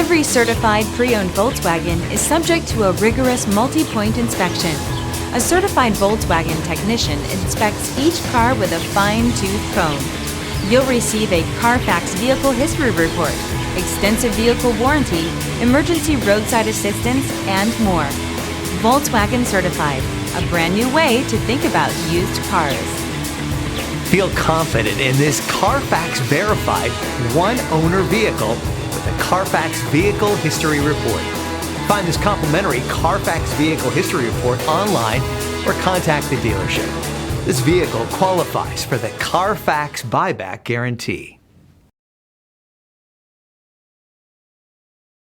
Every certified pre-owned Volkswagen is subject to a rigorous multi-point inspection. A certified Volkswagen technician inspects each car with a fine-tooth comb. You'll receive a CARFAX vehicle history report, extensive vehicle warranty, emergency roadside assistance, and more. Volkswagen Certified, a brand new way to think about used cars. Feel confident in this CARFAX verified one-owner vehicle with the CARFAX Vehicle History Report. Find this complimentary CARFAX Vehicle History Report online or contact the dealership. This vehicle qualifies for the CARFAX buyback guarantee.